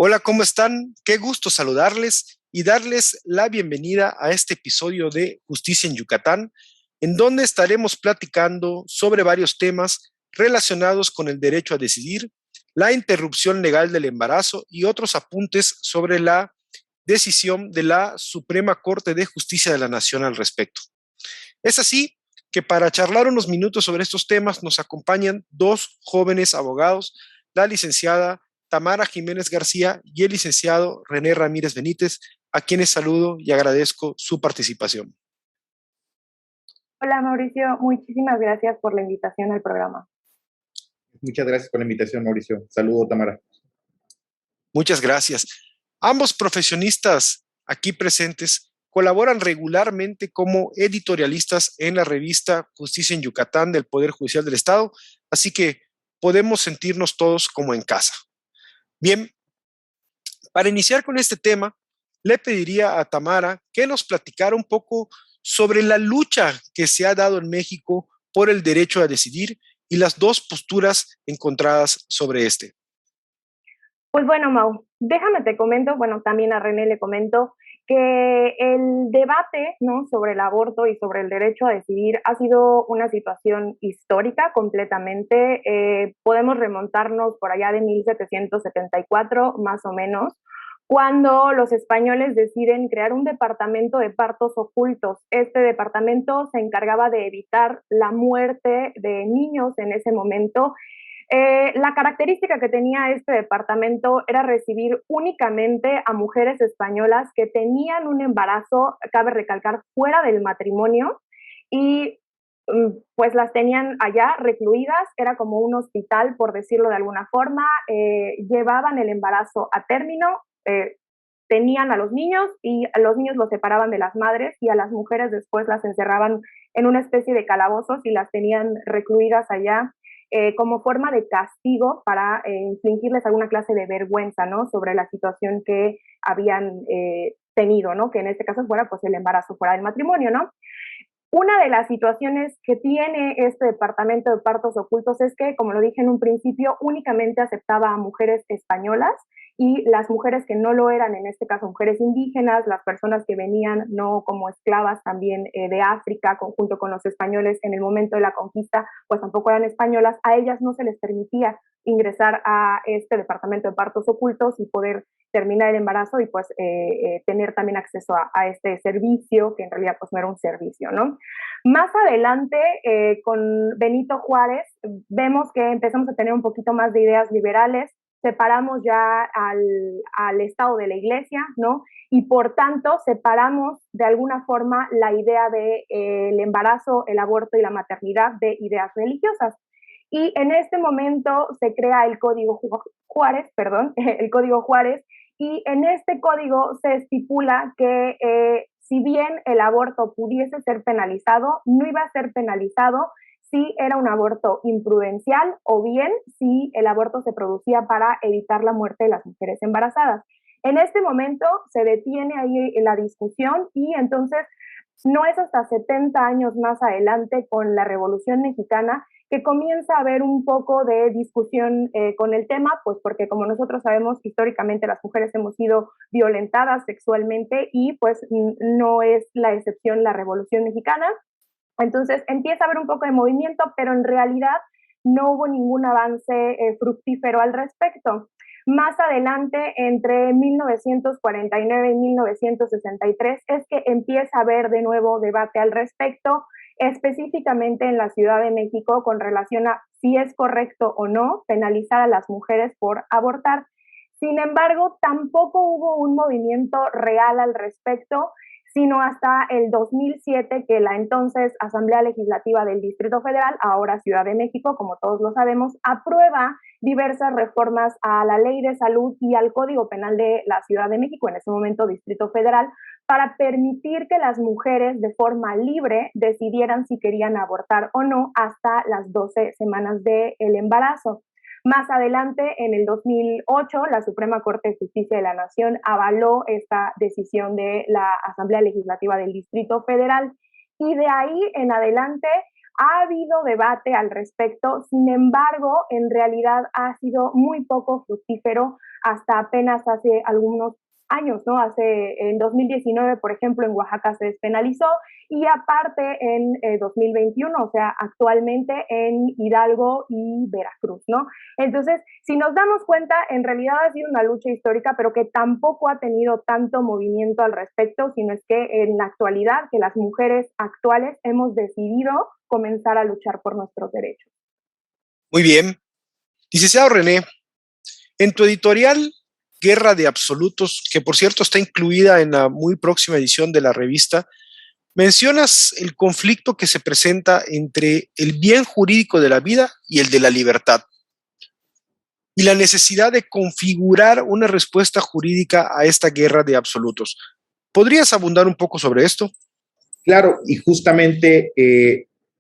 Hola, ¿cómo están? Qué gusto saludarles y darles la bienvenida a este episodio de Justicia en Yucatán, en donde estaremos platicando sobre varios temas relacionados con el derecho a decidir, la interrupción legal del embarazo y otros apuntes sobre la decisión de la Suprema Corte de Justicia de la Nación al respecto. Es así que para charlar unos minutos sobre estos temas nos acompañan dos jóvenes abogados, la licenciada Tamara Jiménez García y el licenciado René Ramírez Benítez, a quienes saludo y agradezco su participación. Hola Mauricio, muchísimas gracias por la invitación al programa. Muchas gracias por la invitación, Mauricio. Saludo, Tamara. Muchas gracias. Ambos profesionistas aquí presentes colaboran regularmente como editorialistas en la revista Justicia en Yucatán del Poder Judicial del Estado, así que podemos sentirnos todos como en casa. Bien, para iniciar con este tema, le pediría a Tamara que nos platicara un poco sobre la lucha que se ha dado en México por el derecho a decidir y las dos posturas encontradas sobre este. Pues bueno, Mau, déjame te comento, bueno, también a René le comento que el debate, ¿no?, sobre el aborto y sobre el derecho a decidir ha sido una situación histórica completamente. Podemos remontarnos por allá de 1774, más o menos, cuando los españoles deciden crear un departamento de partos ocultos. Este departamento se encargaba de evitar la muerte de niños en ese momento. La característica que tenía este departamento era recibir únicamente a mujeres españolas que tenían un embarazo, cabe recalcar, fuera del matrimonio, y pues las tenían allá recluidas, era como un hospital, por decirlo de alguna forma. Llevaban el embarazo a término, tenían a los niños y a los niños los separaban de las madres, y a las mujeres después las encerraban en una especie de calabozos y las tenían recluidas allá como forma de castigo para infligirles alguna clase de vergüenza, ¿no?, sobre la situación que habían tenido, ¿no?, que en este caso fuera pues el embarazo fuera del matrimonio, ¿no? Una de las situaciones que tiene este departamento de partos ocultos es que, como lo dije en un principio, únicamente aceptaba a mujeres españolas, y las mujeres que no lo eran, en este caso mujeres indígenas, las personas que venían no como esclavas también de África, junto con los españoles en el momento de la conquista, pues tampoco eran españolas. A ellas no se les permitía ingresar a este departamento de partos ocultos y poder terminar el embarazo y pues tener también acceso a este servicio, que en realidad pues no era un servicio, ¿no? Más adelante, con Benito Juárez, vemos que empezamos a tener un poquito más de ideas liberales, separamos ya al Estado de la Iglesia, ¿no? Y por tanto separamos de alguna forma la idea de el embarazo, el aborto y la maternidad de ideas religiosas. Y en este momento se crea el Código Juárez, perdón, el Código Juárez, y en este código se estipula que si bien el aborto pudiese ser penalizado, no iba a ser penalizado si era un aborto imprudencial o bien si el aborto se producía para evitar la muerte de las mujeres embarazadas. En este momento se detiene ahí la discusión, y entonces no es hasta 70 años más adelante, con la Revolución Mexicana, que comienza a haber un poco de discusión con el tema, pues porque, como nosotros sabemos, históricamente las mujeres hemos sido violentadas sexualmente, y pues no es la excepción la Revolución Mexicana. Entonces empieza a haber un poco de movimiento, pero en realidad no hubo ningún avance fructífero al respecto. Más adelante, entre 1949 y 1963, es que empieza a haber de nuevo debate al respecto, específicamente en la Ciudad de México, con relación a si es correcto o no penalizar a las mujeres por abortar. Sin embargo, tampoco hubo un movimiento real al respecto, sino hasta el 2007, que la entonces Asamblea Legislativa del Distrito Federal, ahora Ciudad de México, como todos lo sabemos, aprueba diversas reformas a la Ley de Salud y al Código Penal de la Ciudad de México, en ese momento Distrito Federal, para permitir que las mujeres de forma libre decidieran si querían abortar o no hasta las 12 semanas del embarazo. Más adelante, en el 2008, la Suprema Corte de Justicia de la Nación avaló esta decisión de la Asamblea Legislativa del Distrito Federal, y de ahí en adelante Ha habido debate al respecto, sin embargo, en realidad ha sido muy poco fructífero hasta apenas hace algunos años, ¿no? En 2019, por ejemplo, en Oaxaca se despenalizó y aparte en 2021, o sea, actualmente en Hidalgo y Veracruz, ¿no? Entonces, si nos damos cuenta, en realidad ha sido una lucha histórica, pero que tampoco ha tenido tanto movimiento al respecto, sino es que en la actualidad, que las mujeres actuales hemos decidido comenzar a luchar por nuestros derechos. Muy bien. Licenciado René, en tu editorial Guerra de Absolutos, que por cierto está incluida en la muy próxima edición de la revista, mencionas el conflicto que se presenta entre el bien jurídico de la vida y el de la libertad, y la necesidad de configurar una respuesta jurídica a esta guerra de absolutos. ¿Podrías abundar un poco sobre esto? Claro, y justamente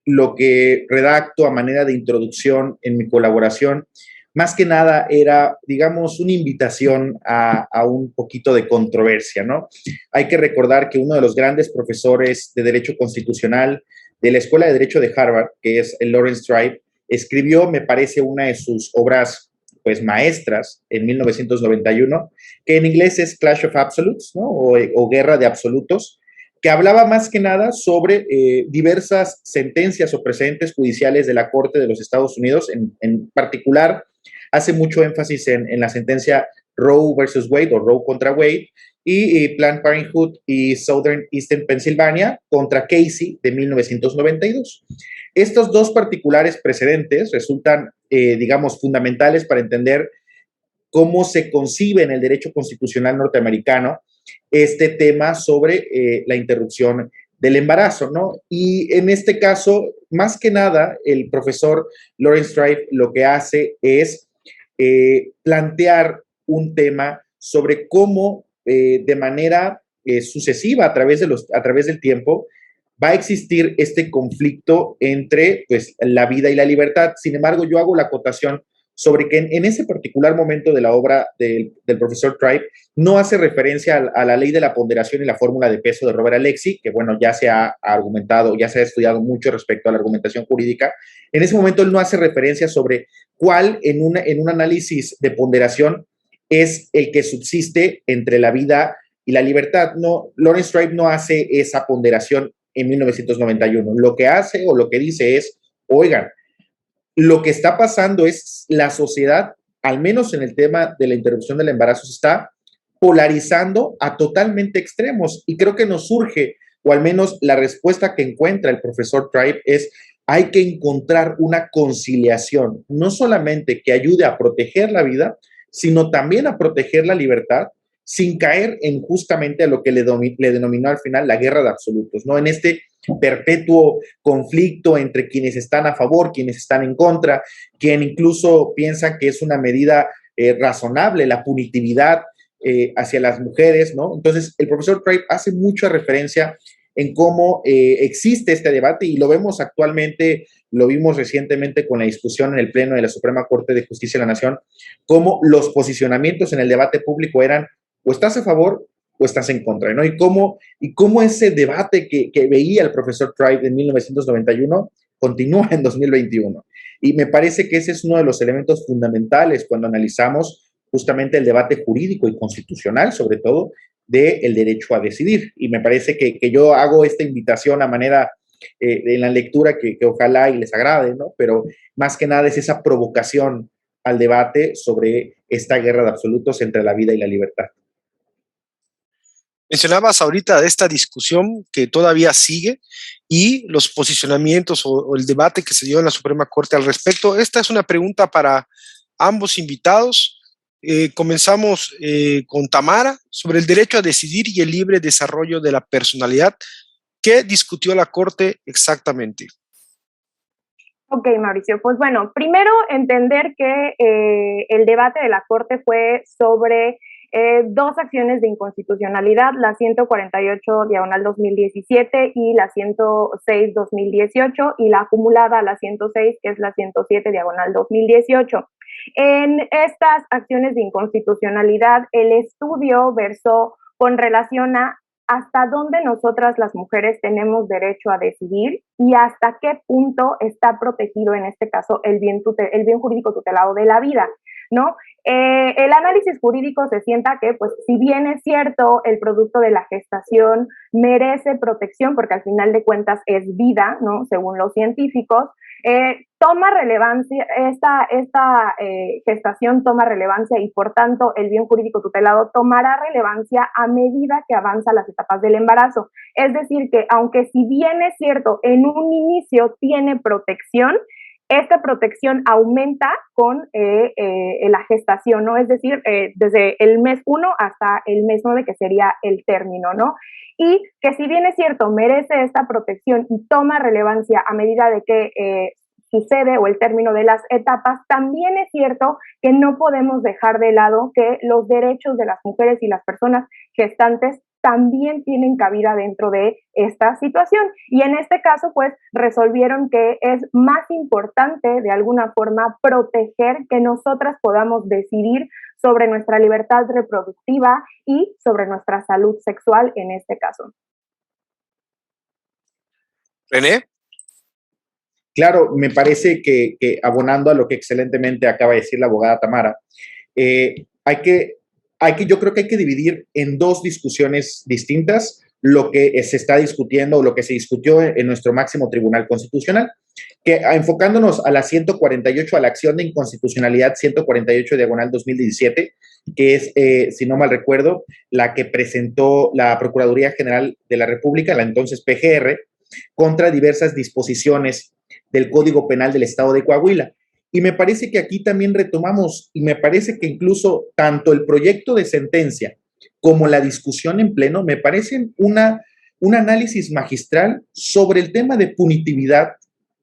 lo que redacto a manera de introducción en mi colaboración, más que nada era, digamos, una invitación a un poquito de controversia, ¿no? Hay que recordar que uno de los grandes profesores de Derecho Constitucional de la Escuela de Derecho de Harvard, que es el Lawrence Tribe, escribió, me parece, una de sus obras pues maestras en 1991, que en inglés es Clash of Absolutes, ¿no? O Guerra de Absolutos, que hablaba más que nada sobre diversas sentencias o precedentes judiciales de la Corte de los Estados Unidos. En particular, hace mucho énfasis en la sentencia Roe versus Wade o Roe contra Wade y Planned Parenthood y Southern Eastern Pennsylvania contra Casey de 1992. Estos dos particulares precedentes resultan, digamos, fundamentales para entender cómo se concibe en el derecho constitucional norteamericano este tema sobre la interrupción del embarazo, ¿no? Y en este caso, más que nada, el profesor Lawrence Tribe lo que hace es plantear un tema sobre cómo de manera sucesiva a través del tiempo va a existir este conflicto entre pues, la vida y la libertad. Sin embargo, yo hago la acotación sobre que en ese particular momento de la obra del profesor Tribe no hace referencia a la ley de la ponderación y la fórmula de peso de Robert Alexy, que bueno, ya se ha argumentado, ya se ha estudiado mucho respecto a la argumentación jurídica. En ese momento él no hace referencia sobre cuál en un análisis de ponderación es el que subsiste entre la vida y la libertad. No, Lawrence Tribe no hace esa ponderación en 1991. Lo que hace o lo que dice es, oigan, lo que está pasando es la sociedad, al menos en el tema de la interrupción del embarazo, se está polarizando a totalmente extremos. Y creo que nos surge, o al menos la respuesta que encuentra el profesor Tribe es, hay que encontrar una conciliación, no solamente que ayude a proteger la vida, sino también a proteger la libertad, sin caer en justamente a lo que le denominó al final la guerra de absolutos, ¿no? En este perpetuo conflicto entre quienes están a favor, quienes están en contra, quien incluso piensa que es una medida razonable la punitividad hacia las mujeres, ¿no? Entonces, el profesor Tribe hace mucha referencia en cómo existe este debate y lo vemos actualmente, lo vimos recientemente con la discusión en el Pleno de la Suprema Corte de Justicia de la Nación, cómo los posicionamientos en el debate público eran o estás a favor o estás en contra, ¿no? Y cómo ese debate que veía el profesor Tribe en 1991 continúa en 2021. Y me parece que ese es uno de los elementos fundamentales cuando analizamos justamente el debate jurídico y constitucional, sobre todo, del derecho a decidir. Y me parece que yo hago esta invitación a manera en la lectura que ojalá y les agrade, ¿no? Pero más que nada es esa provocación al debate sobre esta guerra de absolutos entre la vida y la libertad. Mencionabas ahorita de esta discusión que todavía sigue y los posicionamientos o el debate que se dio en la Suprema Corte al respecto. Esta es una pregunta para ambos invitados. Comenzamos con Tamara sobre el derecho a decidir y el libre desarrollo de la personalidad. ¿Qué discutió la Corte exactamente? Ok, Mauricio, pues bueno, primero entender que el debate de la Corte fue sobre dos acciones de inconstitucionalidad, la 148 diagonal 2017 y la 106 2018 y la acumulada a la 106 que es la 107 diagonal 2018. En estas acciones de inconstitucionalidad, el estudio versó con relación a hasta dónde nosotras las mujeres tenemos derecho a decidir y hasta qué punto está protegido en este caso el bien jurídico tutelado de la vida, ¿no? El análisis jurídico se sienta que, pues, si bien es cierto, el producto de la gestación merece protección, porque al final de cuentas es vida, ¿no? Según los científicos, toma relevancia, esta gestación toma relevancia y por tanto el bien jurídico tutelado tomará relevancia a medida que avanza las etapas del embarazo. Es decir, que aunque si bien es cierto, en un inicio tiene protección, esta protección aumenta con la gestación, ¿no? Es decir, desde el mes 1 hasta el mes 9, que sería el término, ¿no? Y que si bien es cierto, merece esta protección y toma relevancia a medida de que sucede o el término de las etapas, también es cierto que no podemos dejar de lado que los derechos de las mujeres y las personas gestantes también tienen cabida dentro de esta situación. Y en este caso, pues, resolvieron que es más importante, de alguna forma, proteger que nosotras podamos decidir sobre nuestra libertad reproductiva y sobre nuestra salud sexual en este caso. René. Claro, me parece que abonando a lo que excelentemente acaba de decir la abogada Tamara, yo creo que hay que dividir en dos discusiones distintas lo que se está discutiendo o lo que se discutió en nuestro máximo tribunal constitucional, que enfocándonos a la 148, a la acción de inconstitucionalidad 148 diagonal 2017, que es, si no mal recuerdo, la que presentó la Procuraduría General de la República, la entonces PGR, contra diversas disposiciones del Código Penal del Estado de Coahuila. Y me parece que aquí también retomamos, y me parece que incluso tanto el proyecto de sentencia como la discusión en pleno me parecen un análisis magistral sobre el tema de punitividad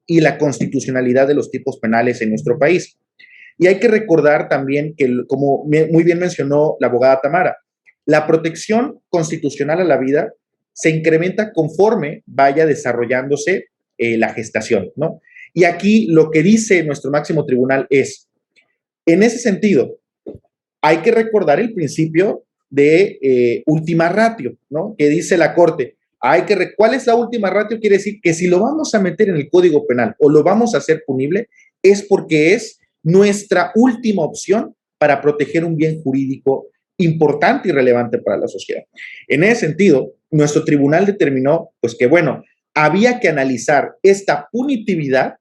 y la constitucionalidad de los tipos penales en nuestro país. Y hay que recordar también que, como muy bien mencionó la abogada Tamara, la protección constitucional a la vida se incrementa conforme vaya desarrollándose la gestación, ¿no? Y aquí lo que dice nuestro máximo tribunal es, en ese sentido, hay que recordar el principio de ultima ratio, ¿no? Que dice la Corte, ¿cuál es la última ratio? Quiere decir que si lo vamos a meter en el Código Penal o lo vamos a hacer punible, es porque es nuestra última opción para proteger un bien jurídico importante y relevante para la sociedad. En ese sentido, nuestro tribunal determinó, pues que bueno, había que analizar esta punitividad,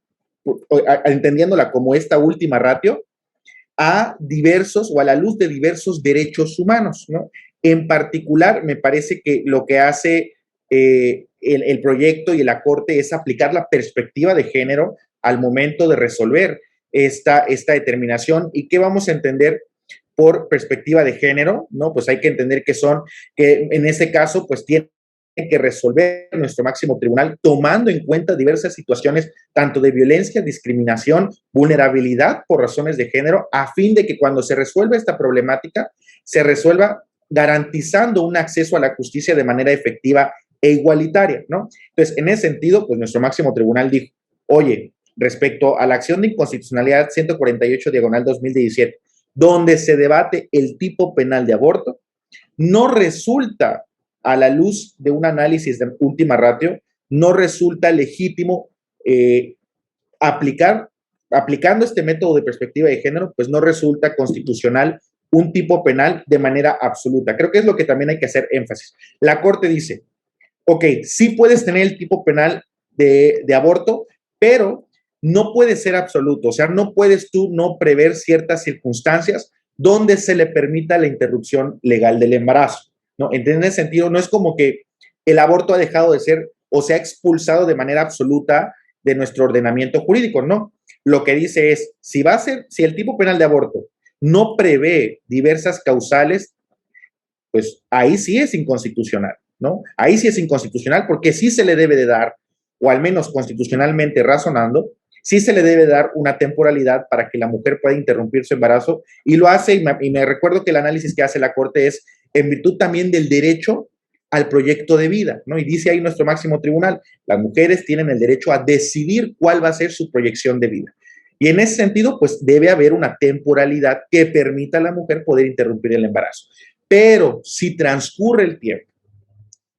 entendiéndola como esta última ratio, a diversos o a la luz de diversos derechos humanos, ¿no? En particular, me parece que lo que hace el proyecto y la Corte es aplicar la perspectiva de género al momento de resolver esta determinación. ¿Y qué vamos a entender por perspectiva de género? ¿No? Pues hay que entender que en ese caso, pues tiene que resolver nuestro máximo tribunal tomando en cuenta diversas situaciones, tanto de violencia, discriminación, vulnerabilidad por razones de género, a fin de que cuando se resuelva esta problemática, se resuelva garantizando un acceso a la justicia de manera efectiva e igualitaria, ¿no? Entonces, en ese sentido, pues nuestro máximo tribunal dijo, oye, respecto a la acción de inconstitucionalidad 148 diagonal 2017, donde se debate el tipo penal de aborto, no resulta, a la luz de un análisis de última ratio, no resulta legítimo aplicando este método de perspectiva de género, pues no resulta constitucional un tipo penal de manera absoluta. Creo que es lo que también hay que hacer énfasis. La Corte dice, ok, sí puedes tener el tipo penal de aborto, pero no puede ser absoluto. O sea, no puedes tú no prever ciertas circunstancias donde se le permita la interrupción legal del embarazo, ¿no? En ese sentido, no es como que el aborto ha dejado de ser o se ha expulsado de manera absoluta de nuestro ordenamiento jurídico, no. Lo que dice es, si el tipo penal de aborto no prevé diversas causales, pues ahí sí es inconstitucional, ¿no? Ahí sí es inconstitucional porque sí se le debe de dar, o al menos constitucionalmente razonando, sí se le debe dar una temporalidad para que la mujer pueda interrumpir su embarazo, y lo hace, y me recuerdo que el análisis que hace la Corte es en virtud también del derecho al proyecto de vida, ¿no? Y dice ahí nuestro máximo tribunal, las mujeres tienen el derecho a decidir cuál va a ser su proyección de vida. Y en ese sentido, pues debe haber una temporalidad que permita a la mujer poder interrumpir el embarazo. Pero si transcurre el tiempo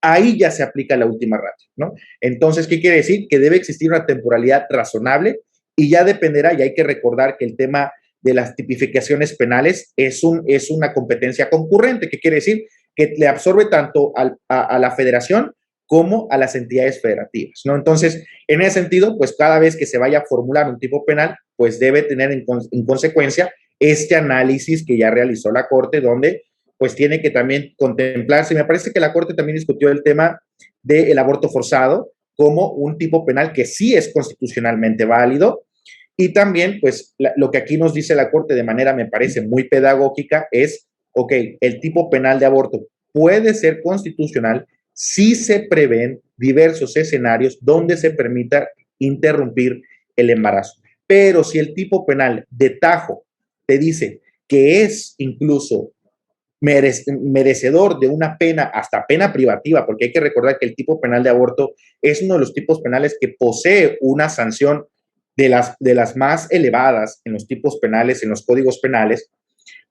ahí ya se aplica la última ratio, ¿no? Entonces, ¿qué quiere decir? Que debe existir una temporalidad razonable y ya dependerá, y hay que recordar que el tema de las tipificaciones penales es una competencia concurrente. ¿Qué quiere decir? Que le absorbe tanto a la federación como a las entidades federativas, ¿no? Entonces, en ese sentido, pues cada vez que se vaya a formular un tipo penal, pues debe tener en consecuencia este análisis que ya realizó la Corte, donde pues tiene que también contemplarse. Me parece que la Corte también discutió el tema del aborto forzado como un tipo penal que sí es constitucionalmente válido. Y también, pues, lo que aquí nos dice la Corte de manera, me parece, muy pedagógica es, ok, el tipo penal de aborto puede ser constitucional si se prevén diversos escenarios donde se permita interrumpir el embarazo. Pero si el tipo penal de tajo te dice que es incluso merecedor de una pena, hasta pena privativa, porque hay que recordar que el tipo penal de aborto es uno de los tipos penales que posee una sanción de las más elevadas en los tipos penales, en los códigos penales,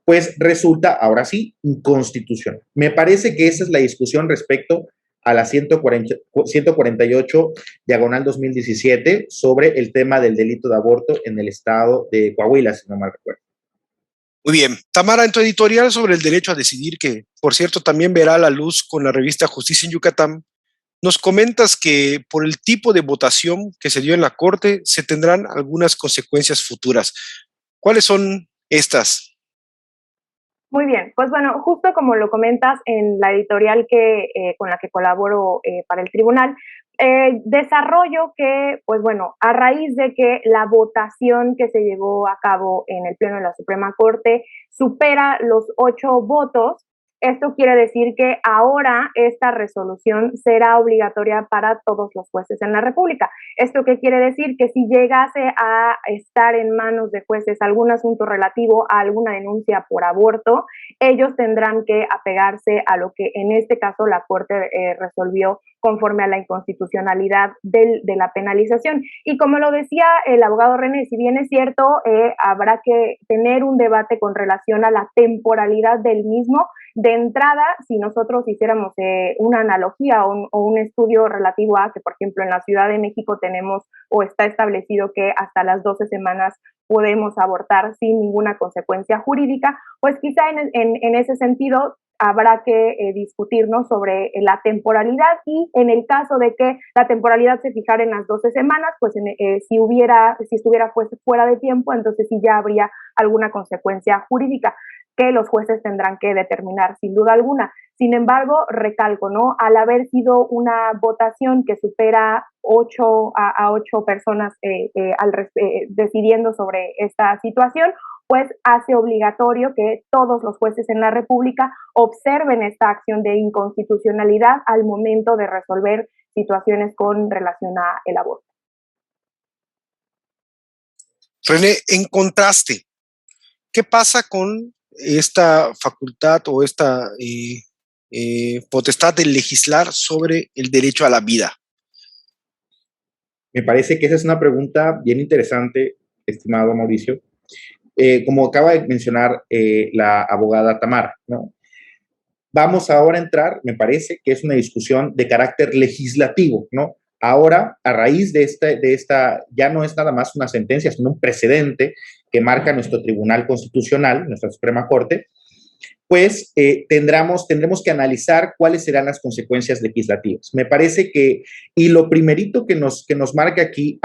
pues resulta, ahora sí, inconstitucional. Me parece que esa es la discusión respecto a la 148, diagonal 2017, sobre el tema del delito de aborto en el estado de Coahuila, si no mal recuerdo. Muy bien. Tamara, en tu editorial sobre el derecho a decidir, que por cierto también verá la luz con la revista Justicia en Yucatán, nos comentas que por el tipo de votación que se dio en la Corte se tendrán algunas consecuencias futuras. ¿Cuáles son estas? Muy bien, pues bueno, justo como lo comentas en la editorial con la que colaboro para el tribunal, desarrollo que, pues bueno, a raíz de que la votación que se llevó a cabo en el Pleno de la Suprema Corte supera los 8 votos, esto quiere decir que ahora esta resolución será obligatoria para todos los jueces en la República. ¿Esto qué quiere decir? Que si llegase a estar en manos de jueces algún asunto relativo a alguna denuncia por aborto, ellos tendrán que apegarse a lo que en este caso la Corte resolvió conforme a la inconstitucionalidad de la penalización. Y como lo decía el abogado René, si bien es cierto, habrá que tener un debate con relación a la temporalidad del mismo. De entrada, si nosotros hiciéramos una analogía o un estudio relativo a que, por ejemplo, en la Ciudad de México tenemos o está establecido que hasta las 12 semanas podemos abortar sin ninguna consecuencia jurídica, pues quizá en ese sentido habrá que discutirnos sobre la temporalidad y en el caso de que la temporalidad se fijara en las 12 semanas, pues si estuviera fuera de tiempo, entonces sí ya habría alguna consecuencia jurídica que los jueces tendrán que determinar sin duda alguna. Sin embargo, recalco, ¿no? Al haber sido una votación que supera a 8 personas decidiendo sobre esta situación, pues hace obligatorio que todos los jueces en la República observen esta acción de inconstitucionalidad al momento de resolver situaciones con relación a el aborto. René, en contraste, ¿qué pasa con esta facultad o esta potestad de legislar sobre el derecho a la vida? Me parece que esa es una pregunta bien interesante, estimado Mauricio. Como acaba de mencionar la abogada Tamara, ¿no? Vamos ahora a entrar, me parece que es una discusión de carácter legislativo, ¿no? Ahora, a raíz de esta, ya no es nada más una sentencia, sino un precedente que marca nuestro Tribunal Constitucional, nuestra Suprema Corte, pues tendremos que analizar cuáles serán las consecuencias legislativas. Me parece que, y lo primerito que nos marca aquí,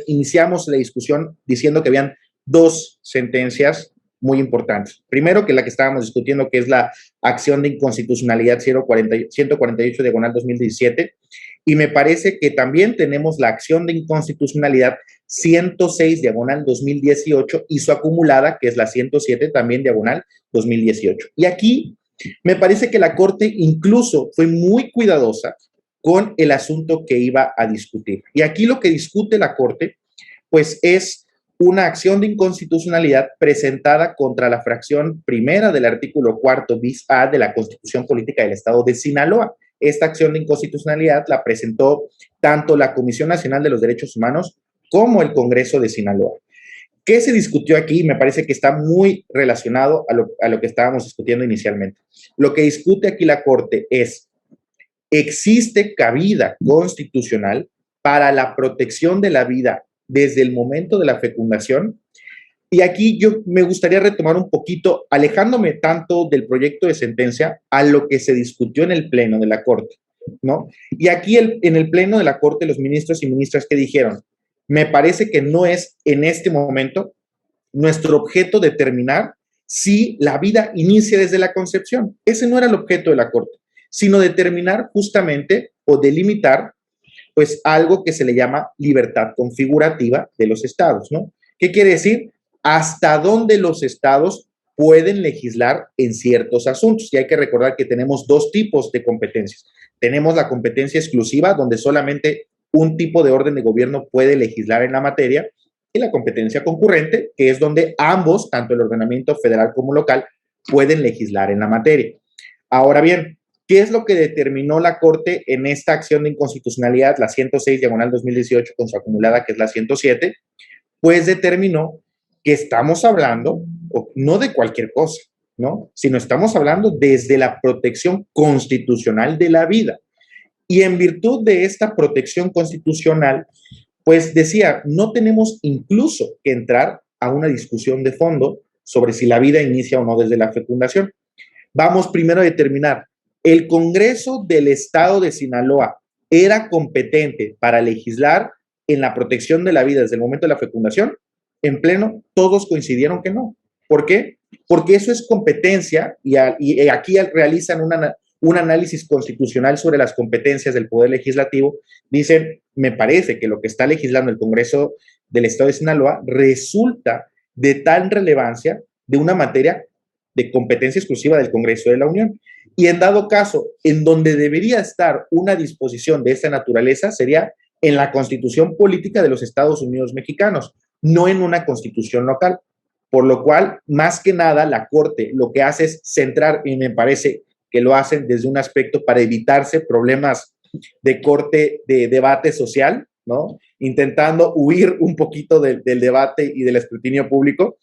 iniciamos la discusión diciendo que habían dos sentencias muy importantes. Primero, que la que estábamos discutiendo, que es la acción de inconstitucionalidad 148 diagonal 2017, y me parece que también tenemos la acción de inconstitucionalidad 106 diagonal 2018 y su acumulada, que es la 107 también diagonal 2018. Y aquí me parece que la Corte incluso fue muy cuidadosa con el asunto que iba a discutir. Y aquí lo que discute la Corte, pues es una acción de inconstitucionalidad presentada contra la fracción primera del artículo 4 bis A de la Constitución Política del Estado de Sinaloa. Esta acción de inconstitucionalidad la presentó tanto la Comisión Nacional de los Derechos Humanos como el Congreso de Sinaloa. ¿Qué se discutió aquí? Me parece que está muy relacionado a lo que estábamos discutiendo inicialmente. Lo que discute aquí la Corte es existe cabida constitucional para la protección de la vida desde el momento de la fecundación. Y aquí yo me gustaría retomar un poquito, alejándome tanto del proyecto de sentencia a lo que se discutió en el Pleno de la Corte, ¿no? Y aquí en el Pleno de la Corte, los ministros y ministras que dijeron, me parece que no es en este momento nuestro objeto determinar si la vida inicia desde la concepción. Ese no era el objeto de la Corte, sino determinar justamente o delimitar pues algo que se le llama libertad configurativa de los estados, ¿no? ¿Qué quiere decir? Hasta dónde los estados pueden legislar en ciertos asuntos. Y hay que recordar que tenemos dos tipos de competencias. Tenemos la competencia exclusiva, donde solamente un tipo de orden de gobierno puede legislar en la materia, y la competencia concurrente, que es donde ambos, tanto el ordenamiento federal como local, pueden legislar en la materia. Ahora bien, ¿qué es lo que determinó la Corte en esta acción de inconstitucionalidad, la 106/2018, con su acumulada, que es la 107? Pues determinó que estamos hablando no de cualquier cosa, ¿no? Sino estamos hablando desde la protección constitucional de la vida. Y en virtud de esta protección constitucional, pues decía, no tenemos incluso que entrar a una discusión de fondo sobre si la vida inicia o no desde la fecundación. Vamos primero a determinar, ¿el Congreso del Estado de Sinaloa era competente para legislar en la protección de la vida desde el momento de la fecundación? En pleno, todos coincidieron que no. ¿Por qué? Porque eso es competencia y aquí realizan un análisis constitucional sobre las competencias del Poder Legislativo. Dicen, me parece que lo que está legislando el Congreso del Estado de Sinaloa resulta de tal relevancia de una materia de competencia exclusiva del Congreso de la Unión. Y en dado caso, en donde debería estar una disposición de esta naturaleza sería en la Constitución Política de los Estados Unidos Mexicanos, no en una constitución local. Por lo cual, más que nada, la Corte lo que hace es centrar, y me parece que lo hacen desde un aspecto para evitarse problemas de corte de debate social, ¿no? Intentando huir un poquito del debate y del escrutinio público,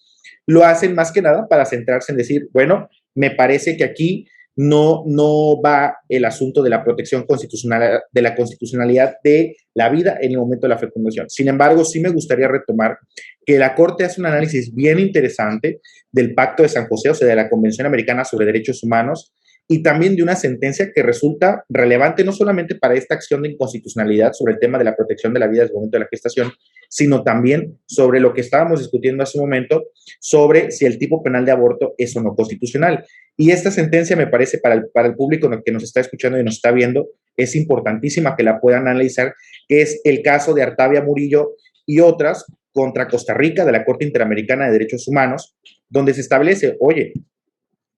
lo hacen más que nada para centrarse en decir, bueno, me parece que aquí no va el asunto de la protección constitucional, de la constitucionalidad de la vida en el momento de la fecundación. Sin embargo, sí me gustaría retomar que la Corte hace un análisis bien interesante del Pacto de San José, o sea, de la Convención Americana sobre Derechos Humanos, y también de una sentencia que resulta relevante no solamente para esta acción de inconstitucionalidad sobre el tema de la protección de la vida desde el momento de la gestación, sino también sobre lo que estábamos discutiendo hace un momento, sobre si el tipo penal de aborto es o no constitucional. Y esta sentencia me parece para el público que nos está escuchando y nos está viendo, es importantísima que la puedan analizar, que es el caso de Artavia Murillo y otras contra Costa Rica de la Corte Interamericana de Derechos Humanos, donde se establece, oye,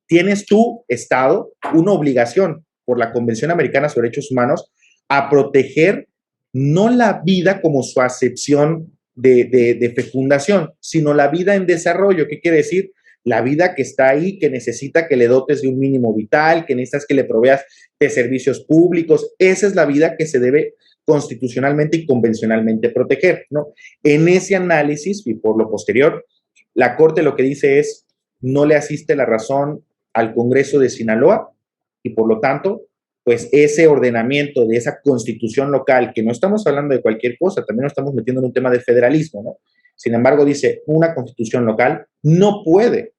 tienes tu Estado una obligación por la Convención Americana sobre Derechos Humanos a proteger no la vida como su acepción de fecundación, sino la vida en desarrollo. ¿Qué quiere decir? La vida que está ahí, que necesita que le dotes de un mínimo vital, que necesitas que le proveas de servicios públicos. Esa es la vida que se debe constitucionalmente y convencionalmente proteger, ¿no? En ese análisis y por lo posterior, la Corte lo que dice es, no le asiste la razón al Congreso de Sinaloa y por lo tanto, pues ese ordenamiento de esa constitución local, que no estamos hablando de cualquier cosa, también nos estamos metiendo en un tema de federalismo, ¿no? Sin embargo, dice, una constitución local no puede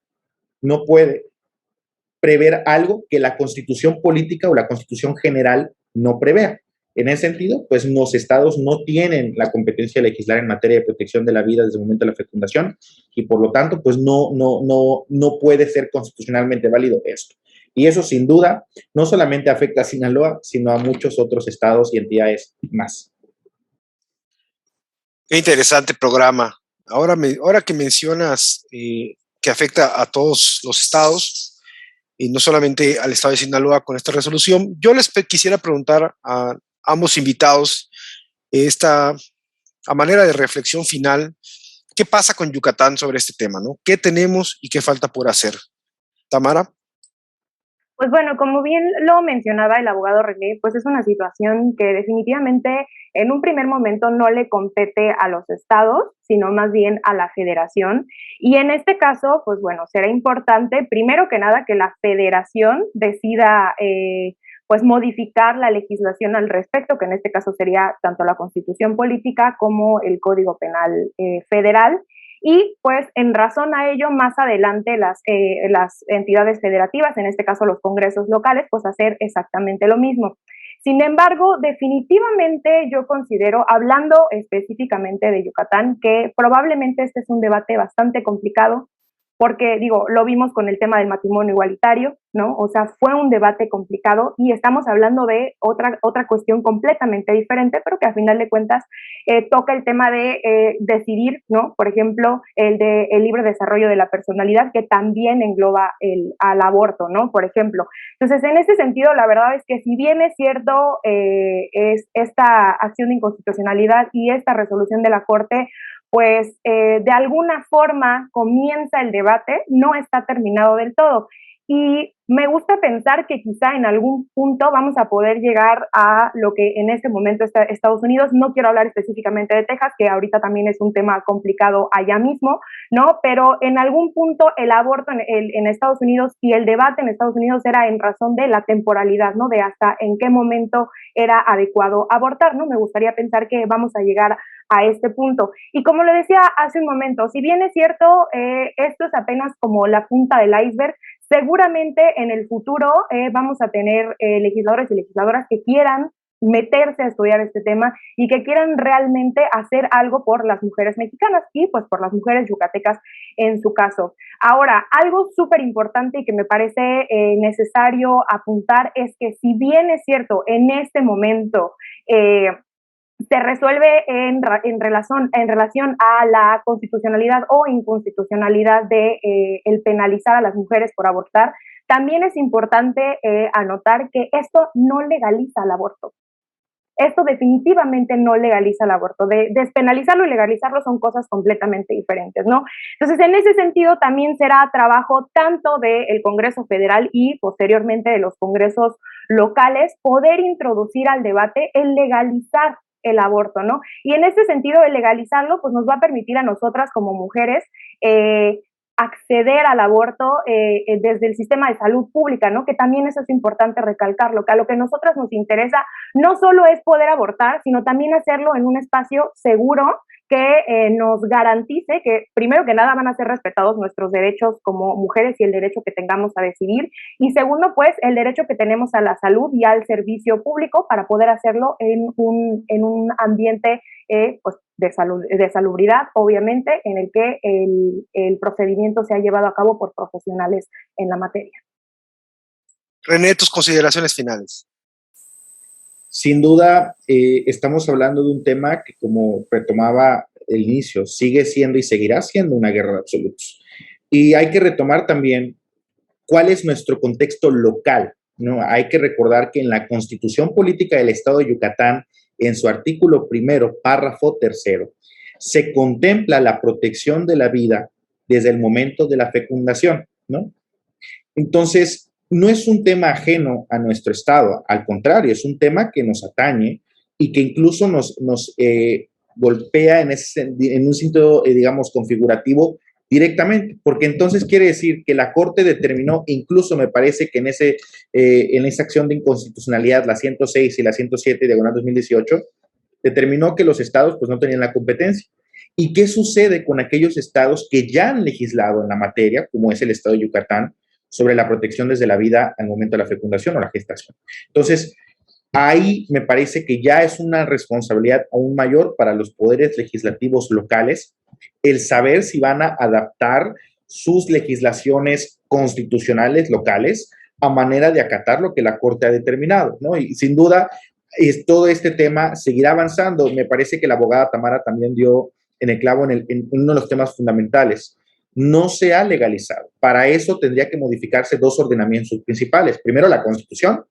prever algo que la constitución política o la constitución general no prevea. En ese sentido, pues los estados no tienen la competencia de legislar en materia de protección de la vida desde el momento de la fecundación y por lo tanto, pues no puede ser constitucionalmente válido esto. Y eso sin duda no solamente afecta a Sinaloa, sino a muchos otros estados y entidades más. Qué interesante programa. Ahora que mencionas que afecta a todos los estados y no solamente al estado de Sinaloa con esta resolución, yo les quisiera preguntar a ambos invitados a manera de reflexión final, ¿qué pasa con Yucatán sobre este tema, ¿no? ¿Qué tenemos y qué falta por hacer? Tamara. Pues bueno, como bien lo mencionaba el abogado René, pues es una situación que definitivamente en un primer momento no le compete a los estados, sino más bien a la federación. Y en este caso, pues bueno, será importante, primero que nada, que la federación decida pues modificar la legislación al respecto, que en este caso sería tanto la Constitución Política como el Código Penal Federal. Y pues en razón a ello, más adelante las entidades federativas, en este caso los congresos locales, pues hacer exactamente lo mismo. Sin embargo, definitivamente yo considero, hablando específicamente de Yucatán, que probablemente este es un debate bastante complicado, porque digo, lo vimos con el tema del matrimonio igualitario, ¿no? O sea, fue un debate complicado y estamos hablando de otra cuestión completamente diferente, pero que a final de cuentas toca el tema de decidir, ¿no? Por ejemplo, el libre desarrollo de la personalidad, que también engloba al aborto, ¿no? Por ejemplo. Entonces, en ese sentido, la verdad es que si bien es cierto es esta acción de inconstitucionalidad y esta resolución de la Corte, pues de alguna forma comienza el debate, no está terminado del todo. Y me gusta pensar que quizá en algún punto vamos a poder llegar a lo que en este momento está Estados Unidos. No quiero hablar específicamente de Texas, que ahorita también es un tema complicado allá mismo, ¿no? Pero en algún punto el aborto en Estados Unidos y el debate en Estados Unidos era en razón de la temporalidad, ¿no? De hasta en qué momento era adecuado abortar, ¿no? Me gustaría pensar que vamos a llegar a este punto. Y como lo decía hace un momento, si bien es cierto, esto es apenas como la punta del iceberg, seguramente en el futuro vamos a tener legisladores y legisladoras que quieran meterse a estudiar este tema y que quieran realmente hacer algo por las mujeres mexicanas y pues por las mujeres yucatecas en su caso. Ahora, algo súper importante y que me parece necesario apuntar es que si bien es cierto, en este momento se resuelve en relación a la constitucionalidad o inconstitucionalidad de el penalizar a las mujeres por abortar, también es importante anotar que esto no legaliza el aborto. Esto definitivamente no legaliza el aborto. Despenalizarlo y legalizarlo son cosas completamente diferentes, ¿no? Entonces, en ese sentido, también será trabajo tanto del Congreso Federal y posteriormente de los congresos locales poder introducir al debate el legalizar el aborto, ¿no? Y en ese sentido, el legalizarlo, pues nos va a permitir a nosotras como mujeres acceder al aborto desde el sistema de salud pública, ¿no? Que también eso es importante recalcarlo, que a lo que a nosotras nos interesa no solo es poder abortar, sino también hacerlo en un espacio seguro que nos garantice que, primero que nada, van a ser respetados nuestros derechos como mujeres y el derecho que tengamos a decidir, y segundo, pues, el derecho que tenemos a la salud y al servicio público para poder hacerlo en un ambiente pues de salubridad, obviamente, en el que el procedimiento se ha llevado a cabo por profesionales en la materia. René, tus consideraciones finales. Sin duda, estamos hablando de un tema que, como retomaba el inicio, sigue siendo y seguirá siendo una guerra de absolutos. Y hay que retomar también cuál es nuestro contexto local, ¿no? Hay que recordar que en la Constitución Política del Estado de Yucatán, en su artículo 1, párrafo 3, se contempla la protección de la vida desde el momento de la fecundación, ¿no? Entonces, no es un tema ajeno a nuestro Estado, al contrario, es un tema que nos atañe y que incluso nos golpea en un sentido, digamos, configurativo directamente, porque entonces quiere decir que la Corte determinó, incluso me parece que en esa acción de inconstitucionalidad, la 106 y la 107, diagonal 2018, determinó que los estados pues no tenían la competencia. ¿Y qué sucede con aquellos estados que ya han legislado en la materia, como es el estado de Yucatán, sobre la protección desde la vida al momento de la fecundación o la gestación? Entonces, ahí me parece que ya es una responsabilidad aún mayor para los poderes legislativos locales el saber si van a adaptar sus legislaciones constitucionales locales a manera de acatar lo que la Corte ha determinado, ¿no? Y sin duda, todo este tema seguirá avanzando. Me parece que la abogada Tamara también dio en el clavo en uno de los temas fundamentales. No se ha legalizado. Para eso tendría que modificarse dos ordenamientos principales. Primero, la Constitución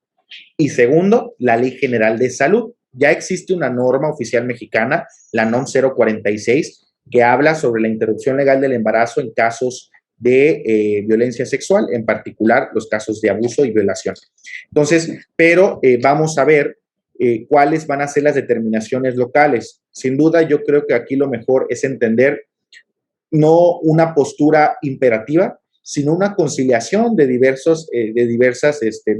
y segundo, la Ley General de Salud. Ya existe una norma oficial mexicana, la NOM 046, que habla sobre la interrupción legal del embarazo en casos de violencia sexual, en particular los casos de abuso y violación. Entonces, pero vamos a ver cuáles van a ser las determinaciones locales. Sin duda, yo creo que aquí lo mejor es entender no una postura imperativa, sino una conciliación de diversas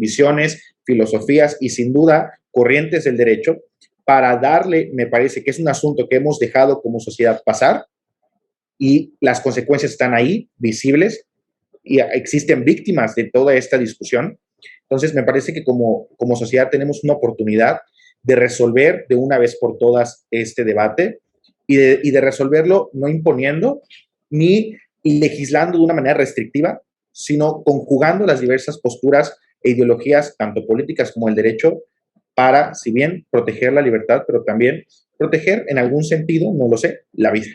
visiones, filosofías y sin duda corrientes del derecho para darle, me parece que es un asunto que hemos dejado como sociedad pasar y las consecuencias están ahí, visibles, y existen víctimas de toda esta discusión. Entonces, me parece que como sociedad tenemos una oportunidad de resolver de una vez por todas este debate y de resolverlo no imponiendo ni legislando de una manera restrictiva, sino conjugando las diversas posturas e ideologías, tanto políticas como el derecho, para, si bien proteger la libertad, pero también proteger en algún sentido, no lo sé, la vida.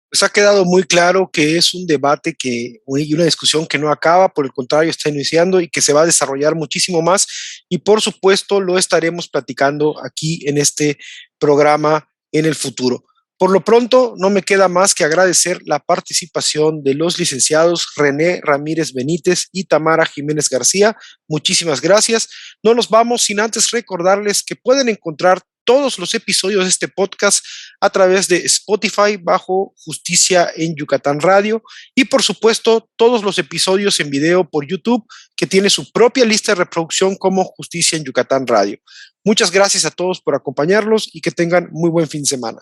Pues ha quedado muy claro que es un debate y una discusión que no acaba, por el contrario, está iniciando y que se va a desarrollar muchísimo más. Y por supuesto, lo estaremos platicando aquí en este programa en el futuro. Por lo pronto, no me queda más que agradecer la participación de los licenciados René Ramírez Benítez y Tamara Jiménez García. Muchísimas gracias. No nos vamos sin antes recordarles que pueden encontrar todos los episodios de este podcast a través de Spotify bajo Justicia en Yucatán Radio y por supuesto todos los episodios en video por YouTube que tiene su propia lista de reproducción como Justicia en Yucatán Radio. Muchas gracias a todos por acompañarlos y que tengan muy buen fin de semana.